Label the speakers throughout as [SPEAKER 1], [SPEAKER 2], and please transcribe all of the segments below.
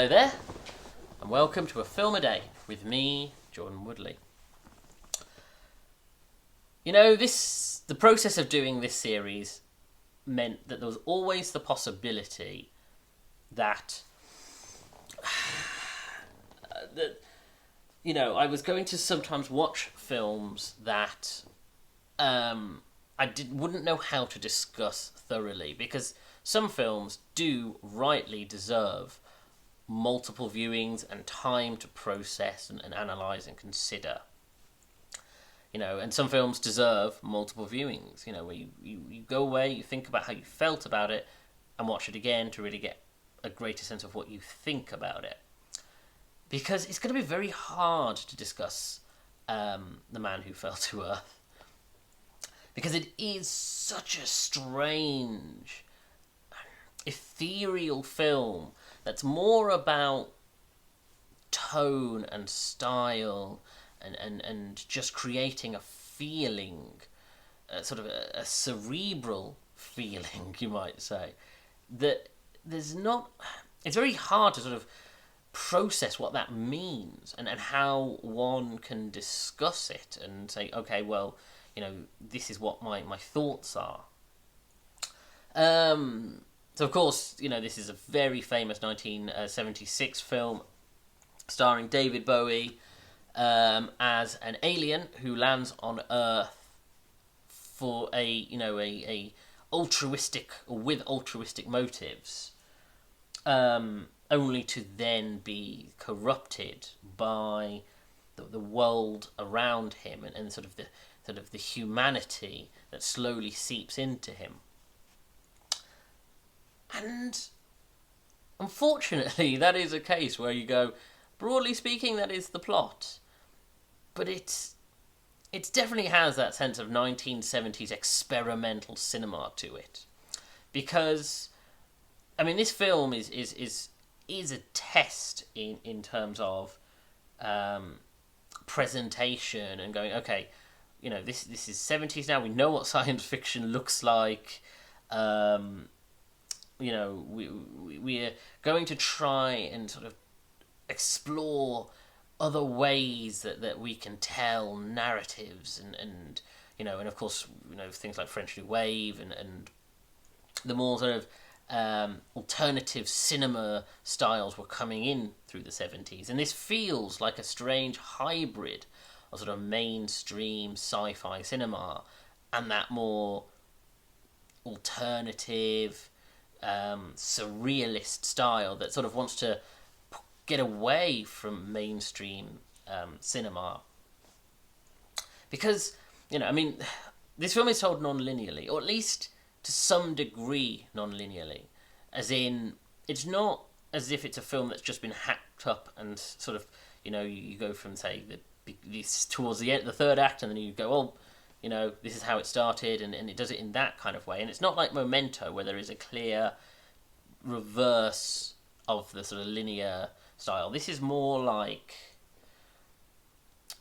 [SPEAKER 1] Hello there, and welcome to A Film a Day with me, Jordan Woodley. You know, the process of doing this series meant that there was always the possibility that, I was going to sometimes watch films that wouldn't know how to discuss thoroughly, because some films do rightly deserve multiple viewings and time to process and analyse and consider. And some films deserve multiple viewings, where you go away, you think about how you felt about it, and watch it again to really get a greater sense of what you think about it. Because it's going to be very hard to discuss The Man Who Fell to Earth. Because it is such a strange, ethereal film that's more about tone and style and just creating a feeling, sort of a cerebral feeling, you might say, that it's very hard to sort of process what that means and how one can discuss it and say, okay, well, this is what my thoughts are. So, of course, this is a very famous 1976 film starring David Bowie as an alien who lands on Earth for a altruistic, or with altruistic motives, only to then be corrupted by the world around him and sort of the humanity that slowly seeps into him. And unfortunately, that is a case where you go, broadly speaking, that is the plot. But it definitely has that sense of 1970s experimental cinema to it. Because, this film is a test in terms of presentation and going, okay, this is 70s now, we know what science fiction looks like. We're going to try and sort of explore other ways that we can tell narratives and of course, things like French New Wave and the more sort of alternative cinema styles were coming in through the 70s. And this feels like a strange hybrid of sort of mainstream sci-fi cinema and that more alternative, surrealist style that sort of wants to get away from mainstream cinema. Because, this film is told non-linearly, or at least to some degree non-linearly. As in, it's not as if it's a film that's just been hacked up and sort of, you go from, say, towards the end, the third act, and then you go, this is how it started, and it does it in that kind of way. And it's not like Memento, where there is a clear reverse of the sort of linear style. This is more like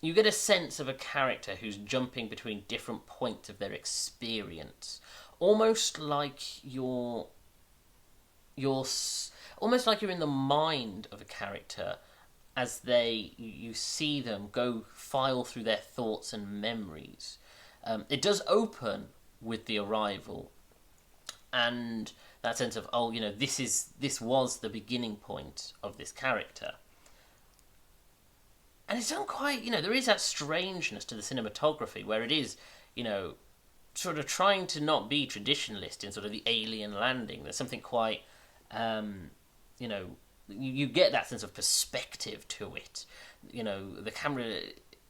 [SPEAKER 1] you get a sense of a character who's jumping between different points of their experience, almost like you're almost like you're in the mind of a character as you see them go file through their thoughts and memories. It does open with the arrival and that sense of, this was the beginning point of this character. And it's done quite, there is that strangeness to the cinematography where it is, sort of trying to not be traditionalist in sort of the alien landing. There's something quite, you get that sense of perspective to it. The camera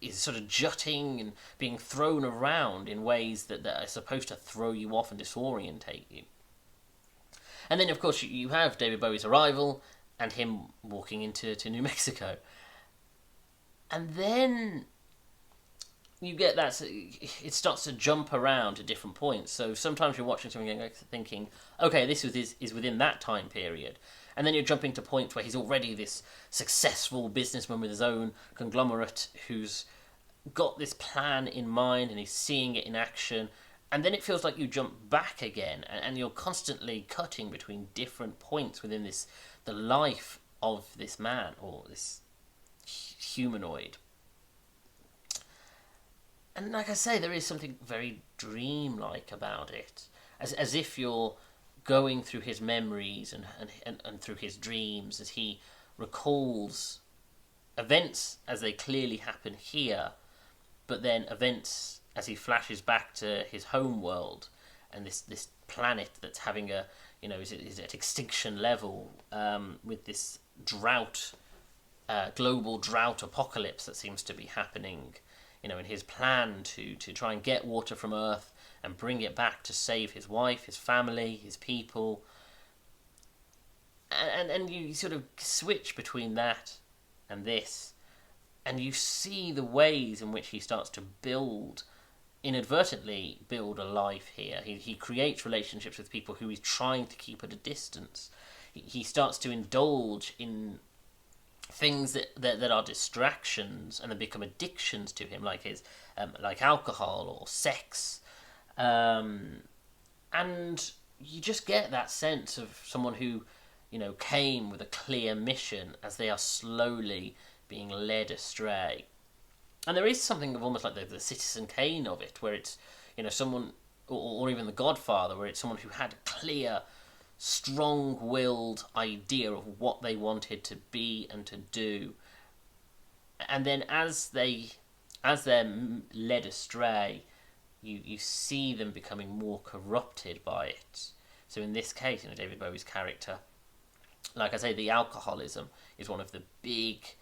[SPEAKER 1] is sort of jutting and being thrown around in ways that are supposed to throw you off and disorientate you. And then, of course, you have David Bowie's arrival and him walking into New Mexico. And then you get that, it starts to jump around to different points. So sometimes you're watching something and thinking, okay, this is within that time period. And then you're jumping to points where he's already this successful businessman with his own conglomerate who's got this plan in mind and he's seeing it in action. And then it feels like you jump back again and you're constantly cutting between different points within the life of this man, or this humanoid. And like I say, there is something very dreamlike about it, as if you're going through his memories and through his dreams as he recalls events as they clearly happen here, but then events as he flashes back to his home world and this planet that's having a, is at extinction level, with this drought, global drought apocalypse that seems to be happening, in his plan to try and get water from Earth and bring it back to save his wife, his family, his people. And you sort of switch between that and this, and you see the ways in which he starts to inadvertently build a life here. He creates relationships with people who he's trying to keep at a distance. He starts to indulge in things that are distractions and then become addictions to him, like like alcohol or sex, and you just get that sense of someone who, came with a clear mission as they are slowly being led astray. And there is something of almost like the Citizen Kane of it, where it's, someone, or even the Godfather, where it's someone who had a clear, strong-willed idea of what they wanted to be and to do. And then as they're led astray, you see them becoming more corrupted by it. So in this case, David Bowie's character, like I say, the alcoholism is one of the big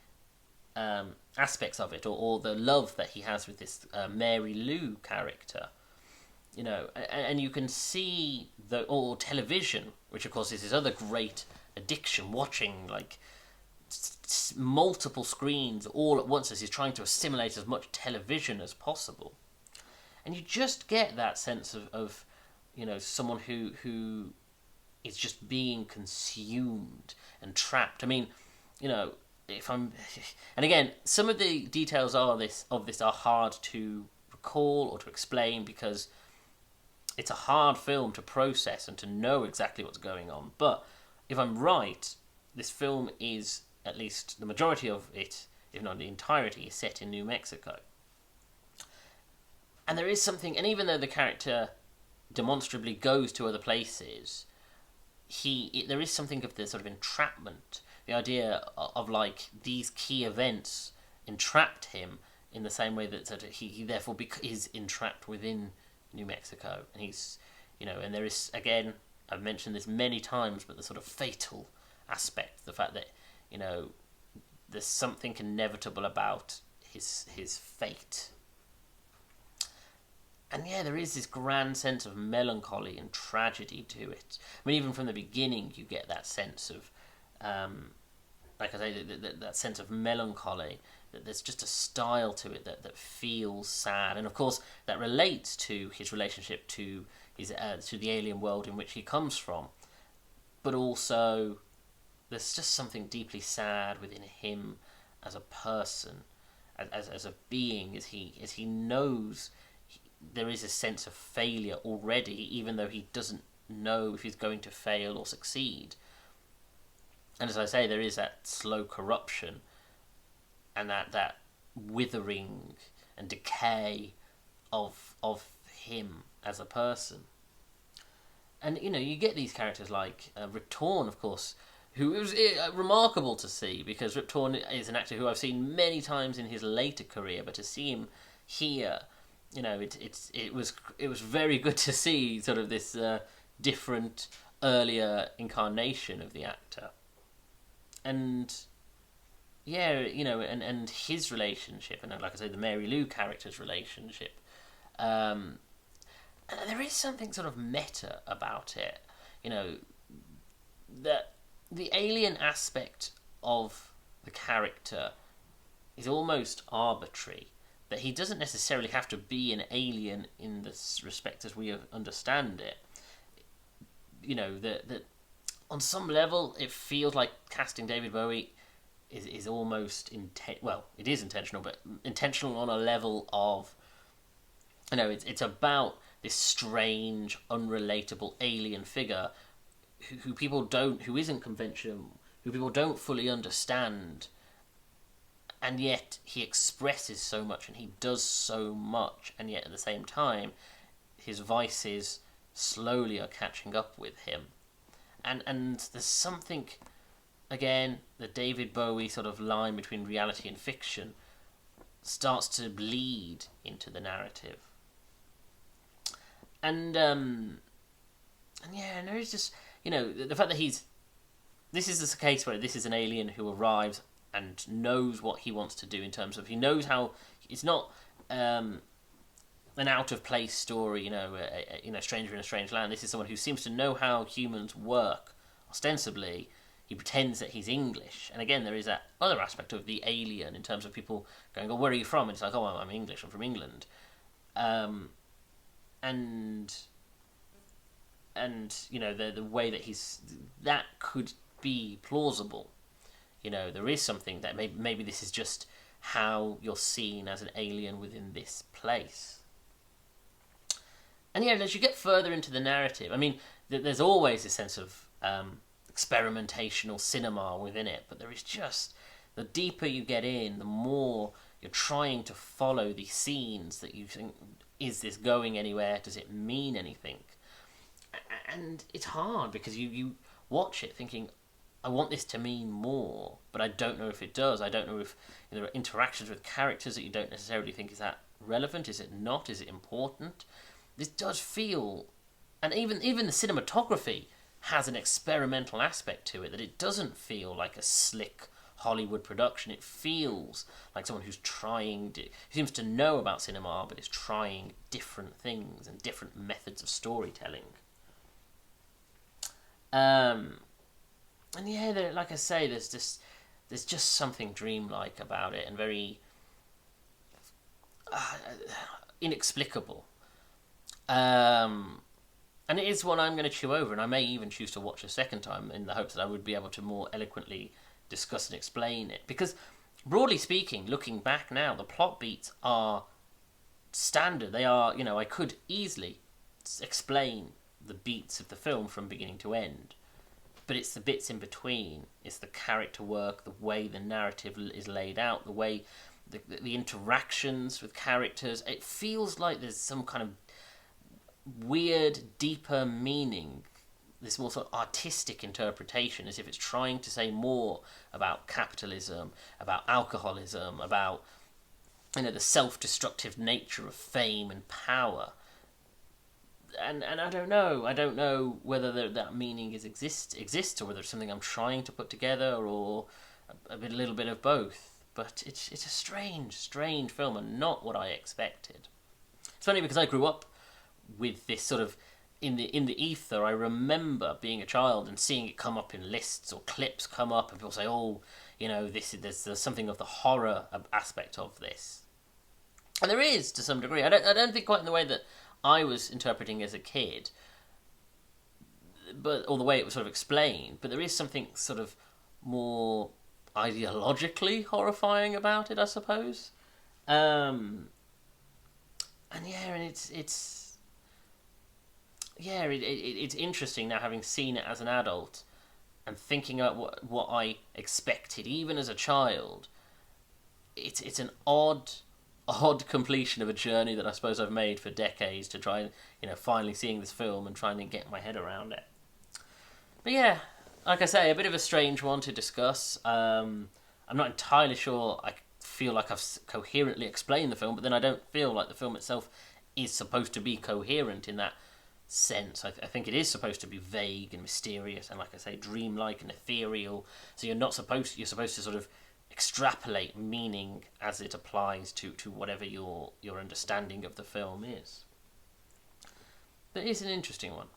[SPEAKER 1] aspects of it, or the love that he has with this Mary Lou character. And you can see or television, which of course is his other great addiction, watching like multiple screens all at once as he's trying to assimilate as much television as possible. And you just get that sense of someone who is just being consumed and trapped. I mean, if I'm, and again, some of the details of this are hard to recall or to explain, because it's a hard film to process and to know exactly what's going on. But if I'm right, this film is, at least the majority of it, if not the entirety, is set in New Mexico. And there is something, and even though the character demonstrably goes to other places, there is something of the sort of entrapment, the idea of like these key events entrapped him in the same way that he therefore is entrapped within New Mexico. And he's, and there is, again, I've mentioned this many times, but the sort of fatal aspect, the fact that, there's something inevitable about his fate. And yeah, there is this grand sense of melancholy and tragedy to it. I mean, even from the beginning, you get that sense of, like I say, that sense of melancholy, that there's just a style to it that feels sad. And of course, that relates to his relationship to to the alien world in which he comes from. But also, there's just something deeply sad within him as a person, as a being, as he knows there is a sense of failure already, even though he doesn't know if he's going to fail or succeed. And as I say, there is that slow corruption and that withering and decay of him as a person. And, you get these characters like Rip Torn, of course, who was remarkable to see, because Rip Torn is an actor who I've seen many times in his later career, but to see him here, it was very good to see sort of this different, earlier incarnation of the actor. And yeah, and his relationship, and like I say, the Mary Lou character's relationship, there is something sort of meta about it, that the alien aspect of the character is almost arbitrary, that he doesn't necessarily have to be an alien in this respect as we understand it. That on some level it feels like casting David Bowie is almost it is intentional, but intentional on a level of, it's about this strange, unrelatable alien figure who isn't conventional who people don't fully understand, and yet he expresses so much and he does so much, and yet at the same time his vices slowly are catching up with him. And there's something, again, the David Bowie sort of line between reality and fiction starts to bleed into the narrative. And yeah, and there is just, the fact that this is a case where this is an alien who arrives and knows what he wants to do in terms of, he knows how, it's not an out-of-place story, Stranger in a Strange Land. This is someone who seems to know how humans work, ostensibly. He pretends that he's English. And again, there is that other aspect of the alien in terms of people going, oh, where are you from? And it's like, oh, I'm English, I'm from England. And the way that that could be plausible. There is something that maybe this is just how you're seen as an alien within this place. And as you get further into the narrative, I mean, there's always a sense of experimentational cinema within it, but there is just, the deeper you get in, the more you're trying to follow these scenes that you think, is this going anywhere? Does it mean anything? And it's hard because you watch it thinking, I want this to mean more, but I don't know if it does. I don't know if there are interactions with characters that you don't necessarily think, is that relevant? Is it not? Is it important? This does feel, and even the cinematography has an experimental aspect to it, that it doesn't feel like a slick Hollywood production. It feels like someone who seems to know about cinema, but is trying different things and different methods of storytelling. And yeah, like I say, there's just something dreamlike about it, and very inexplicable. And it is one I'm going to chew over, and I may even choose to watch a second time in the hopes that I would be able to more eloquently discuss and explain it. Because, broadly speaking, looking back now, the plot beats are standard. They are, I could easily explain the beats of the film from beginning to end. But it's the bits in between. It's the character work, the way the narrative is laid out, the way the interactions with characters. It feels like there's some kind of weird, deeper meaning, this more sort of artistic interpretation, as if it's trying to say more about capitalism, about alcoholism, about the self-destructive nature of fame and power. And I don't know whether that meaning exists or whether it's something I'm trying to put together, or a little bit of both. But it's a strange film, and not what I expected. It's funny because I grew up with this sort of in the ether. I remember being a child and seeing it come up in lists or clips come up, and people say, "Oh, there's something of the horror aspect of this," and there is to some degree. I don't think quite in the way that I was interpreting as a kid, or the way it was sort of explained. But there is something sort of more ideologically horrifying about it, I suppose. And it's interesting now, having seen it as an adult and thinking about what I expected even as a child. It's an odd completion of a journey that I suppose I've made for decades to try and finally seeing this film and trying to get my head around it. But yeah, like I say, a bit of a strange one to discuss. I'm not entirely sure I feel like I've coherently explained the film, but then I don't feel like the film itself is supposed to be coherent in that sense. I think it is supposed to be vague and mysterious, and like I say, dreamlike and ethereal. So you're supposed to sort of extrapolate meaning as it applies to whatever your understanding of the film is. But it's an interesting one,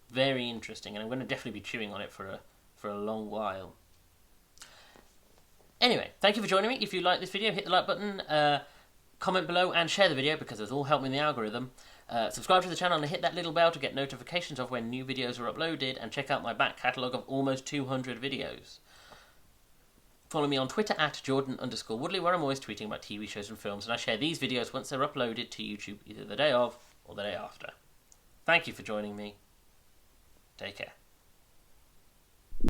[SPEAKER 1] very interesting, and I'm going to definitely be chewing on it for a long while. Anyway, thank you for joining me. If you like this video, hit the like button, comment below, and share the video, because it's all helping the algorithm. Subscribe to the channel and hit that little bell to get notifications of when new videos are uploaded, and check out my back catalogue of almost 200 videos. Follow me on Twitter at Jordan_Woodley, where I'm always tweeting about TV shows and films, and I share these videos once they're uploaded to YouTube either the day of or the day after. Thank you for joining me. Take care.